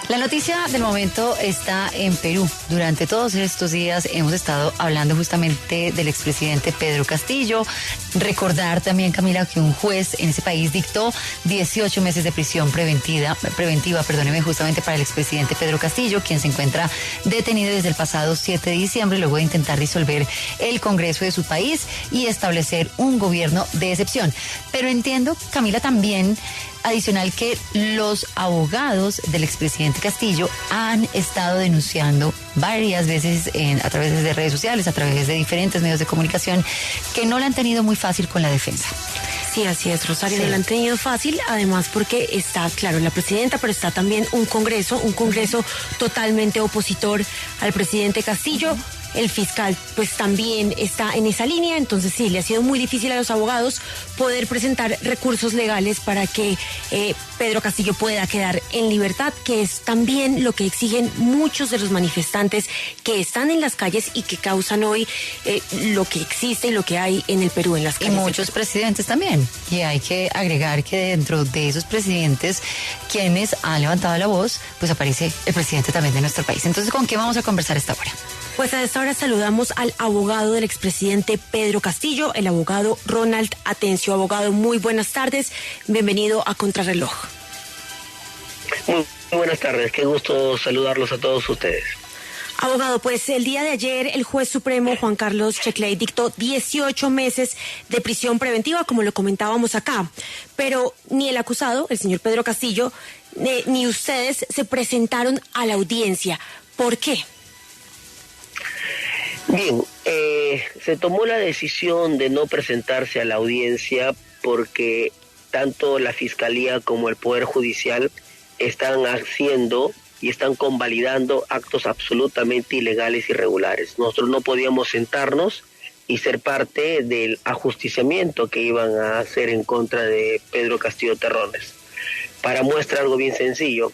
La noticia del momento está en Perú. Durante todos estos días hemos estado hablando justamente del expresidente Pedro Castillo. Recordar también, Camila, que un juez en ese país dictó 18 meses de prisión preventiva, justamente para el expresidente Pedro Castillo, quien se encuentra detenido desde el pasado 7 de diciembre, luego de intentar disolver el Congreso de su país y establecer un gobierno de excepción. Pero entiendo, Camila, también adicional que los abogados del expresidente Castillo han estado denunciando varias veces a través de redes sociales, a través de diferentes medios de comunicación, que no la han tenido muy fácil con la defensa. Sí, así es, Rosario, no la han tenido fácil, además porque está, claro, la presidenta, pero está también un Congreso totalmente opositor al presidente Castillo. El fiscal pues también está en esa línea, entonces sí, le ha sido muy difícil a los abogados poder presentar recursos legales para que Pedro Castillo pueda quedar en libertad, que es también lo que exigen muchos de los manifestantes que están en las calles y que causan hoy lo que existe y lo que hay en el Perú en las calles. Y muchos presidentes también, y hay que agregar que dentro de esos presidentes quienes han levantado la voz, pues aparece el presidente también de nuestro país. Entonces, ¿con qué vamos a conversar esta hora? Pues a esta hora saludamos al abogado del expresidente Pedro Castillo, el abogado Ronald Atencio. Abogado, muy buenas tardes, bienvenido a Contrarreloj. Muy buenas tardes, qué gusto saludarlos a todos ustedes. Abogado, pues el día de ayer el juez supremo Juan Carlos Checley dictó 18 meses de prisión preventiva, como lo comentábamos acá, pero ni el acusado, el señor Pedro Castillo, ni ustedes se presentaron a la audiencia. ¿Por qué? Bien, se tomó la decisión de no presentarse a la audiencia porque tanto la Fiscalía como el Poder Judicial están haciendo y están convalidando actos absolutamente ilegales y irregulares. Nosotros no podíamos sentarnos y ser parte del ajusticiamiento que iban a hacer en contra de Pedro Castillo Terrones. Para muestra algo bien sencillo,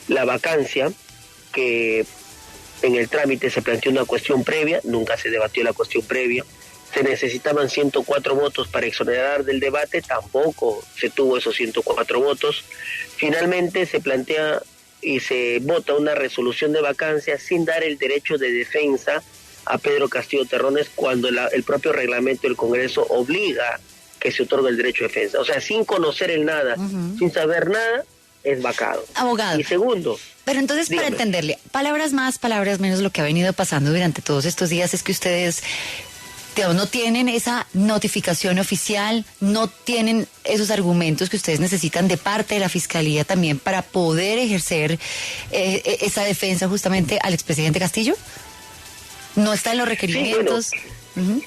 la vacancia que en el trámite se planteó una cuestión previa, nunca se debatió la cuestión previa, se necesitaban 104 votos para exonerar del debate, tampoco se tuvo esos 104 votos. Finalmente se plantea y se vota una resolución de vacancia sin dar el derecho de defensa a Pedro Castillo Terrones cuando el propio reglamento del Congreso obliga que se otorgue el derecho de defensa. O sea, sin conocer el nada, sin saber nada, es vacado. Abogado. Y segundo, pero entonces, dígame, para entenderle, palabras más, palabras menos, lo que ha venido pasando durante todos estos días es que ustedes, digamos, no tienen esa notificación oficial, no tienen esos argumentos que ustedes necesitan de parte de la Fiscalía también para poder ejercer esa defensa justamente al expresidente Castillo. ¿No está en los requerimientos? Sí, bueno.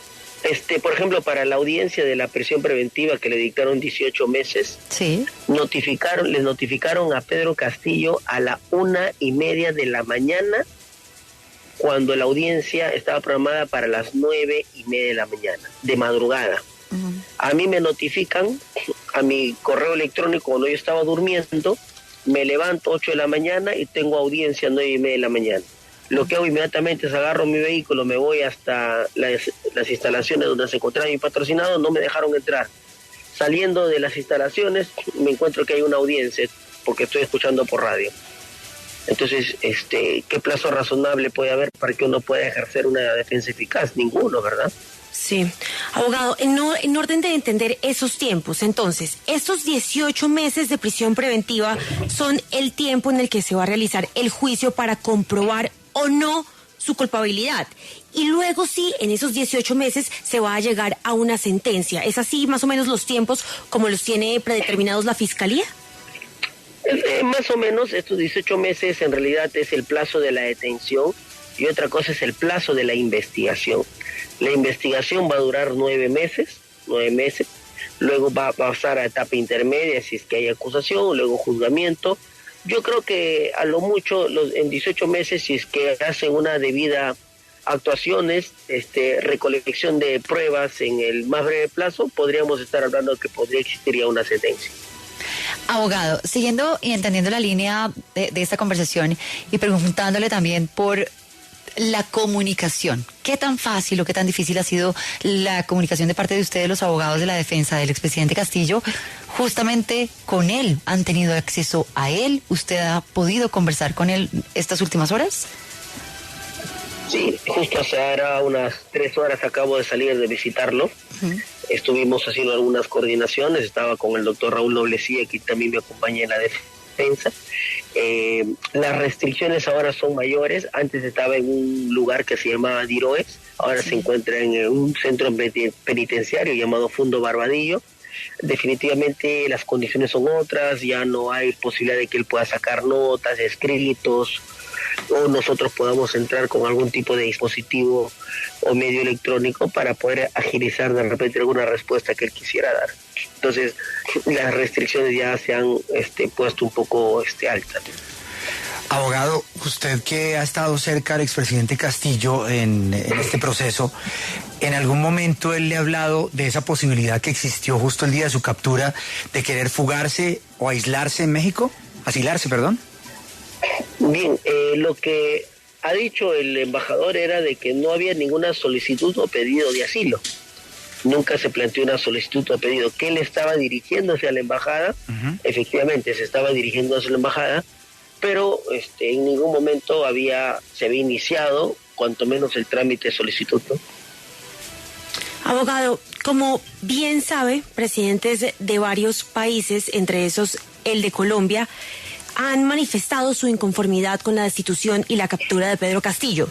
Por ejemplo, para la audiencia de la prisión preventiva que le dictaron 18 meses, sí, les notificaron a Pedro Castillo a la 1:30 de la mañana, cuando la audiencia estaba programada para las 9:30 de la mañana, de madrugada. A mí me notifican a mi correo electrónico cuando yo estaba durmiendo, me levanto 8 de la mañana y tengo audiencia a 9:30 de la mañana. Lo que hago inmediatamente es agarro mi vehículo, me voy hasta las instalaciones donde se encontraba mi patrocinado, no me dejaron entrar. Saliendo de las instalaciones me encuentro que hay una audiencia, porque estoy escuchando por radio. Entonces, ¿qué plazo razonable puede haber para que uno pueda ejercer una defensa eficaz? Ninguno, ¿verdad? Sí. Abogado, en orden de entender esos tiempos, entonces, estos 18 meses de prisión preventiva son el tiempo en el que se va a realizar el juicio para comprobar o no su culpabilidad. Y luego sí, en esos 18 meses se va a llegar a una sentencia. ¿Es así más o menos los tiempos como los tiene predeterminados la Fiscalía? Más o menos, estos 18 meses en realidad es el plazo de la detención y otra cosa es el plazo de la investigación. La investigación va a durar 9 meses, luego va a pasar a etapa intermedia si es que hay acusación, luego juzgamiento. Yo creo que a lo mucho en 18 meses, si es que hacen una debida actuaciones, recolección de pruebas en el más breve plazo, podríamos estar hablando de que podría existir una sentencia. Abogado, siguiendo y entendiendo la línea de esta conversación y preguntándole también por la comunicación. ¿Qué tan fácil o qué tan difícil ha sido la comunicación de parte de ustedes, los abogados de la defensa del expresidente Castillo, justamente con él. ¿Han tenido acceso a él? ¿Usted ha podido conversar con él estas últimas horas? Sí, justo hace ahora unas 3 horas acabo de salir de visitarlo. Estuvimos haciendo algunas coordinaciones, estaba con el doctor Raúl Noblecía, que también me acompaña en la defensa. Las restricciones ahora son mayores. Antes estaba en un lugar que se llamaba Diroes, ahora se encuentra en un centro penitenciario llamado Fundo Barbadillo. Definitivamente las condiciones son otras, ya no hay posibilidad de que él pueda sacar notas, escritos, o nosotros podamos entrar con algún tipo de dispositivo o medio electrónico para poder agilizar de repente alguna respuesta que él quisiera dar. Entonces las restricciones ya se han puesto un poco altas. Abogado, usted que ha estado cerca del expresidente Castillo en este proceso, ¿en algún momento él le ha hablado de esa posibilidad que existió justo el día de su captura de querer fugarse o aislarse en México? Asilarse, perdón. Bien, lo que ha dicho el embajador era de que no había ninguna solicitud o pedido de asilo. Nunca se planteó una solicitud o pedido. Que él estaba dirigiéndose a la embajada, efectivamente se estaba dirigiendo hacia la embajada, pero en ningún momento se había iniciado, cuanto menos el trámite de solicitud, ¿no? Abogado, como bien sabe, presidentes de varios países, entre esos el de Colombia, han manifestado su inconformidad con la destitución y la captura de Pedro Castillo.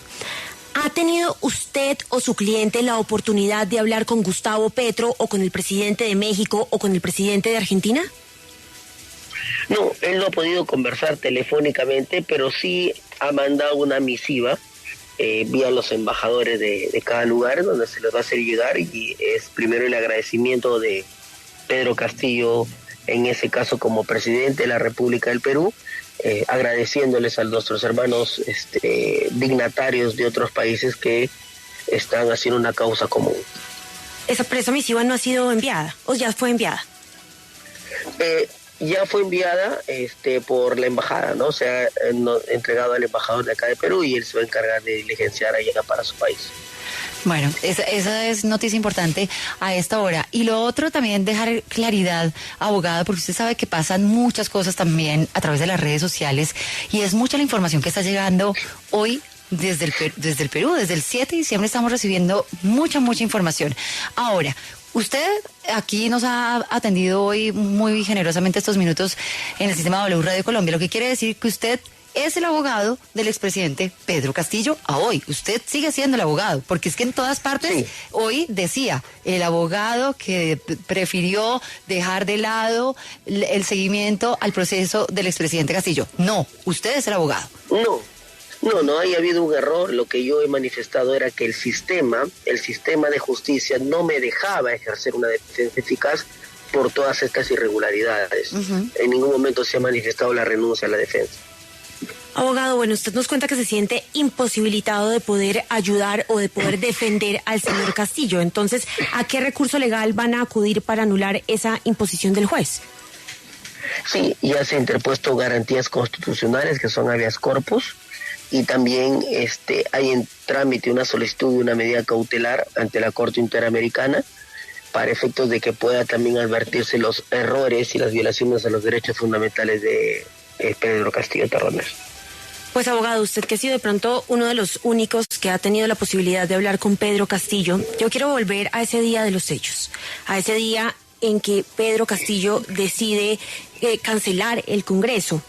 ¿Ha tenido usted o su cliente la oportunidad de hablar con Gustavo Petro o con el presidente de México o con el presidente de Argentina? No, él no ha podido conversar telefónicamente, pero sí ha mandado una misiva vía los embajadores de cada lugar, donde se les va a hacer llegar, y es primero el agradecimiento de Pedro Castillo, en ese caso como presidente de la República del Perú, agradeciéndoles a nuestros hermanos dignatarios de otros países que están haciendo una causa común. ¿Esa misiva no ha sido enviada o ya fue enviada? Ya fue enviada por la embajada, ¿no? Se ha entregado al embajador de acá de Perú y él se va a encargar de diligenciar allá para su país. Bueno, esa es noticia importante a esta hora. Y lo otro también, dejar claridad, abogado, porque usted sabe que pasan muchas cosas también a través de las redes sociales y es mucha la información que está llegando hoy desde el Perú. Desde el 7 de diciembre estamos recibiendo mucha información. Ahora, usted aquí nos ha atendido hoy muy generosamente estos minutos en el sistema W Radio Colombia, lo que quiere decir que usted es el abogado del expresidente Pedro Castillo a hoy. Usted sigue siendo el abogado, porque es que en todas partes sí. Hoy decía el abogado que prefirió dejar de lado el seguimiento al proceso del expresidente Castillo. No, usted es el abogado. No haya habido un error. Lo que yo he manifestado era que el sistema de justicia no me dejaba ejercer una defensa eficaz por todas estas irregularidades. En ningún momento se ha manifestado la renuncia a la defensa. Abogado, bueno, usted nos cuenta que se siente imposibilitado de poder ayudar o de poder defender al señor Castillo. Entonces, ¿a qué recurso legal van a acudir para anular esa imposición del juez? Sí, ya se han interpuesto garantías constitucionales que son habeas corpus y también hay en trámite una solicitud de una medida cautelar ante la Corte Interamericana para efectos de que pueda también advertirse los errores y las violaciones a los derechos fundamentales de Pedro Castillo Terrones. Pues abogado, usted que ha sido de pronto uno de los únicos que ha tenido la posibilidad de hablar con Pedro Castillo, yo quiero volver a ese día de los hechos, a ese día en que Pedro Castillo decide cancelar el Congreso.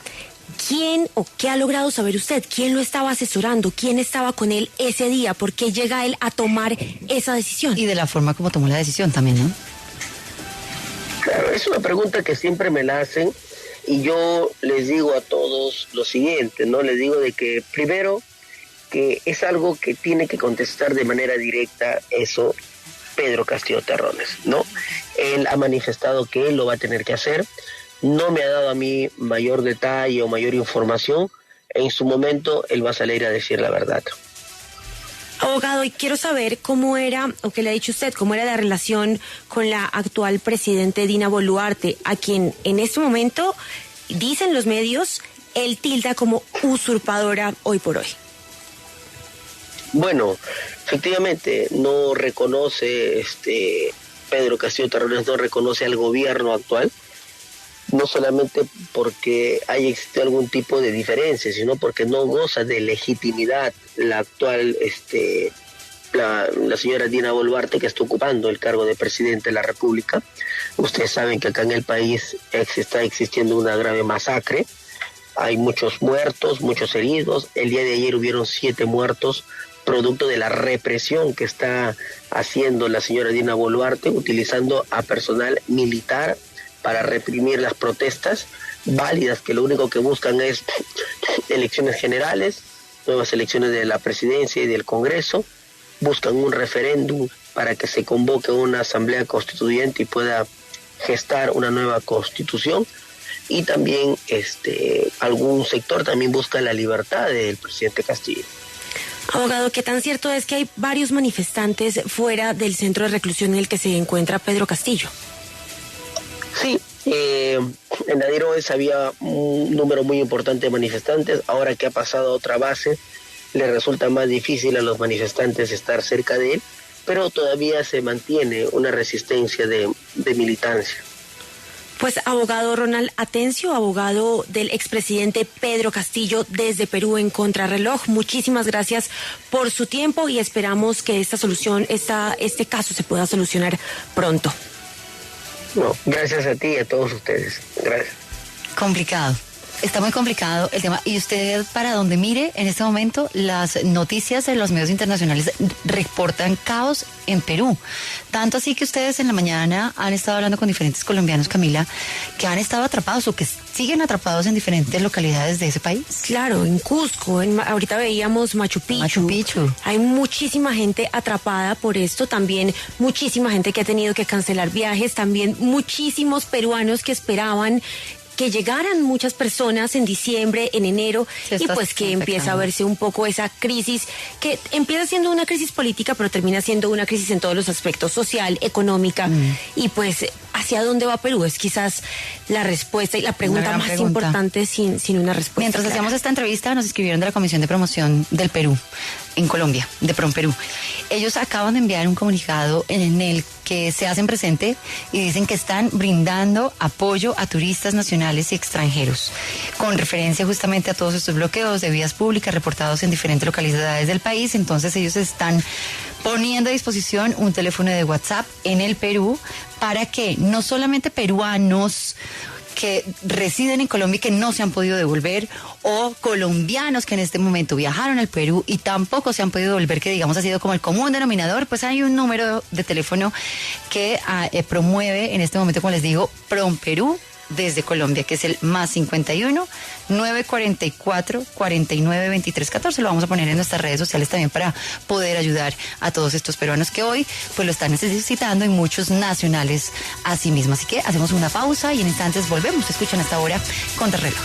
¿Quién o qué ha logrado saber usted? ¿Quién lo estaba asesorando? ¿Quién estaba con él ese día? ¿Por qué llega él a tomar esa decisión? Y de la forma como tomó la decisión también, ¿no? Claro, es una pregunta que siempre me la hacen. Y yo les digo a todos lo siguiente, ¿no? Les digo de que primero que es algo que tiene que contestar de manera directa eso Pedro Castillo Terrones, ¿no? Él ha manifestado que él lo va a tener que hacer, no me ha dado a mí mayor detalle o mayor información, en su momento él va a salir a decir la verdad. Abogado, y quiero saber cómo era, o qué le ha dicho usted, cómo era la relación con la actual presidente Dina Boluarte, a quien en este momento, dicen los medios, él tilda como usurpadora hoy por hoy. Bueno, efectivamente, no reconoce, Pedro Castillo Terrones no reconoce al gobierno actual, no solamente porque haya existido algún tipo de diferencia, sino porque no goza de legitimidad la actual la señora Dina Boluarte, que está ocupando el cargo de presidente de la República. Ustedes saben que acá en el país está existiendo una grave masacre, hay muchos muertos, muchos heridos. El día de ayer hubieron 7 muertos, producto de la represión que está haciendo la señora Dina Boluarte, utilizando a personal militar para reprimir las protestas válidas, que lo único que buscan es elecciones generales, nuevas elecciones de la presidencia y del Congreso. Buscan un referéndum para que se convoque una asamblea constituyente y pueda gestar una nueva constitución. Y también algún sector también busca la libertad del presidente Castillo. Abogado, ¿qué tan cierto es que hay varios manifestantes fuera del centro de reclusión en el que se encuentra Pedro Castillo? Sí, en Adiroes había un número muy importante de manifestantes. Ahora que ha pasado a otra base, le resulta más difícil a los manifestantes estar cerca de él, pero todavía se mantiene una resistencia de militancia. Pues abogado Ronald Atencio, abogado del expresidente Pedro Castillo desde Perú en Contrarreloj, muchísimas gracias por su tiempo y esperamos que este caso se pueda solucionar pronto. No, gracias a ti y a todos ustedes. Gracias. Complicado. Está muy complicado el tema. Y usted, para donde mire, en este momento, las noticias de los medios internacionales reportan caos en Perú. Tanto así que ustedes en la mañana han estado hablando con diferentes colombianos, Camila, que han estado atrapados o que siguen atrapados en diferentes localidades de ese país. Claro, en Cusco, ahorita veíamos Machu Picchu. Hay muchísima gente atrapada por esto, también muchísima gente que ha tenido que cancelar viajes, también muchísimos peruanos que esperaban que llegaran muchas personas en diciembre, en enero, y pues que empieza a verse un poco esa crisis, que empieza siendo una crisis política, pero termina siendo una crisis en todos los aspectos, social, económica, y pues ¿hacia dónde va Perú? Es quizás la respuesta y la pregunta más importante sin una respuesta. Mientras hacíamos esta entrevista, nos escribieron de la Comisión de Promoción del Perú, en Colombia, de PROMPERÚ. Ellos acaban de enviar un comunicado en el que se hacen presente y dicen que están brindando apoyo a turistas nacionales y extranjeros, con referencia justamente a todos estos bloqueos de vías públicas reportados en diferentes localidades del país. Entonces ellos están poniendo a disposición un teléfono de WhatsApp en el Perú para que no solamente peruanos que residen en Colombia y que no se han podido devolver, o colombianos que en este momento viajaron al Perú y tampoco se han podido devolver, que digamos ha sido como el común denominador, pues hay un número de teléfono que promueve en este momento, como les digo, PROMPERÚ desde Colombia, que es el +51 944 49 23 14. Lo vamos a poner en nuestras redes sociales también para poder ayudar a todos estos peruanos que hoy pues lo están necesitando, y muchos nacionales así mismo. Así que hacemos una pausa y en instantes volvemos. Escuchan hasta ahora Contrarreloj.